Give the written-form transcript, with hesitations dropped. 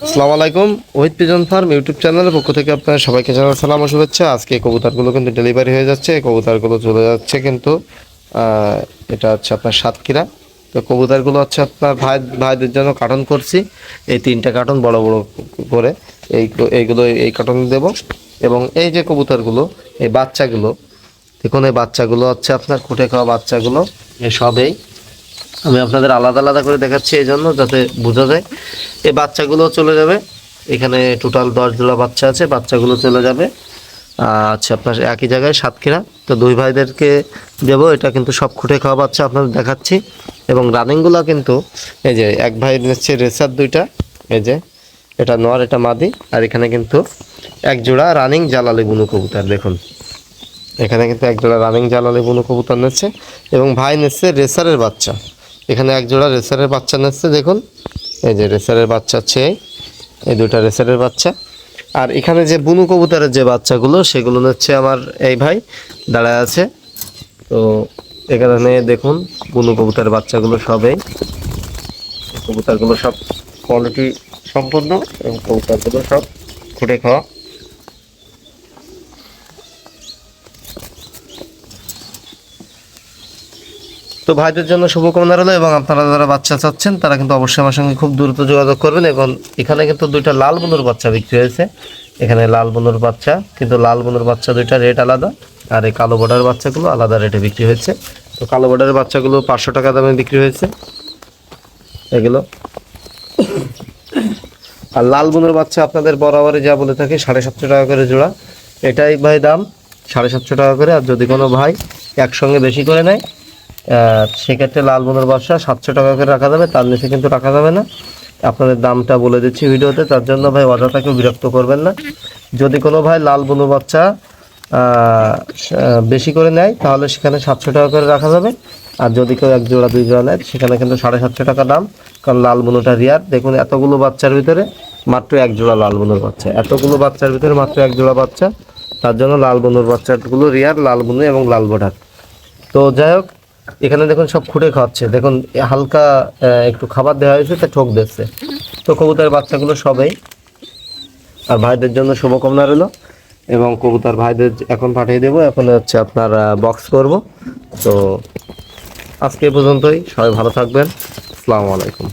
আসসালামু আলাইকুম। Ohid pigeon farm YouTube চ্যানেলের পক্ষ থেকে আপনার সবাইকে জানাই সালাম ও শুভেচ্ছা। আজকে কবুতরগুলো কিন্তু ডেলিভারি হয়ে যাচ্ছে, কবুতরগুলো চলে যাচ্ছে কিন্তু এটা হচ্ছে আপনার সাতক্ষীরা। তো কবুতরগুলো হচ্ছে আপনার ভাইদের জন্য কার্টন করছি, এই 3টা কার্টন বড় বড় করে এইগুলো এই কার্টন দেব। এবং এই যে কবুতরগুলো, এই বাচ্চাগুলো দেখুন, এই বাচ্চাগুলো হচ্ছে আপনার খুঁটে খাওয়া বাচ্চাগুলো, সবেই আমি আপনাদের আলাদা আলাদা করে দেখাচ্ছি এই জন্য যাতে বোঝা যায়। এই বাচ্চাগুলো চলে যাবে, এখানে টোটাল 10 জোড়া বাচ্চা আছে, বাচ্চাগুলো চলে যাবে আচ্ছা আপনার একই জায়গায় সাতক্ষীরা। তো দুই ভাইদেরকে দেব, এটা কিন্তু সব খুঁটে খাওয়া বাচ্চা আপনাদের দেখাচ্ছি। এবং রানিংগুলো কিন্তু এই যে এক ভাই নিচ্ছে রেসার 2টা, এই যে এটা নর এটা মাদি, আর এখানে কিন্তু এক জোড়া রানিং জালালি বুনু কবুতর। দেখুন এখানে কিন্তু এক জোড়া রানিং জালালি বুনু কবুতর নিচ্ছে এবং ভাই নিচ্ছে রেসারের বাচ্চা। এখানে এক জোড়া রেসারের বাচ্চা নিচ্ছে, দেখুন এই যে রেসারের বাচ্চা হচ্ছে এই 2টা রেসারের বাচ্চা। আর এখানে যে বুনু কবুতরের যে বাচ্চাগুলো সেগুলো নিচ্ছে আমার এই ভাই দাঁড়ায় আছে। তো এখানে দেখুন বুনু কবুতরের বাচ্চাগুলো সবেই, কবুতরগুলো সব কোয়ালিটি সম্পন্ন এবং কবুতরগুলো সব খুঁটে খাওয়া। তো ভাইদের জন্য শুভকামনা রইল, এবং আপনারা যারা বাচ্চা চাচ্ছেন তারা কিন্তু অবশ্যই আমার সঙ্গে খুব দ্রুত যোগাযোগ করবেন। এবং এখানে কিন্তু 2টা লাল বুনুর বাচ্চা বিক্রি হয়েছে, এখানে লাল বুনুর বাচ্চা, কিন্তু লাল বুনুর বাচ্চা 2টা রেট আলাদা, আর এই কালো বর্ডার বাচ্চাগুলো আলাদা রেটে বিক্রি হয়েছে। তো কালো বর্ডারের বাচ্চাগুলো 500 টাকা দামে বিক্রি হয়েছে এগুলো। আর লাল বুনুর বাচ্চা আপনাদের বরাবরই যা বলে থাকে 750 টাকা করে জোড়া, এটাই ভাই দাম 750 টাকা করে। আর যদি কোনো ভাই একসঙ্গে বেশি করে নেয় সেক্ষেত্রে লাল বুনোর বাচ্চা 700 টাকা করে রাখা যাবে, তার নিচে কিন্তু রাখা যাবে না। আপনাদের দামটা বলে দিচ্ছি ভিডিওতে, তার জন্য ভাই অযথাকে বিরক্ত করবেন না। যদি কোনো ভাই লাল বুনো বাচ্চা বেশি করে নেয় তাহলে সেখানে 700 টাকা করে রাখা যাবে। আর যদি কেউ 1 জোড়া 2 জোড়া নেয় সেখানে কিন্তু 750 টাকা দাম, কারণ লাল বুনোটা রিয়ার। দেখুন এতগুলো বাচ্চার ভিতরে মাত্র 1 জোড়া লাল বুনোর বাচ্চা, এতগুলো বাচ্চার ভিতরে মাত্র 1 জোড়া বাচ্চা, তার জন্য লাল বুনোর বাচ্চাগুলো রিয়ার, লাল বুনো এবং লাল বর্ডার। তো যাই হোক, এখানে দেখুন সব খুঁটে খাওয়াচ্ছে, দেখুন হালকা একটু খাবার দেওয়া হয়েছে তা ঠোক দিচ্ছে। তো কবুতরের বাচ্চাগুলো সবাই আর ভাইদের জন্য শুভকামনা রইল। এবং কবুতর ভাইদের এখন পাঠিয়ে দেবো, এখন হচ্ছে আপনার বক্স করব। তো আজকে এই পর্যন্তই, সবাই ভালো থাকবেন। আসসালামু আলাইকুম।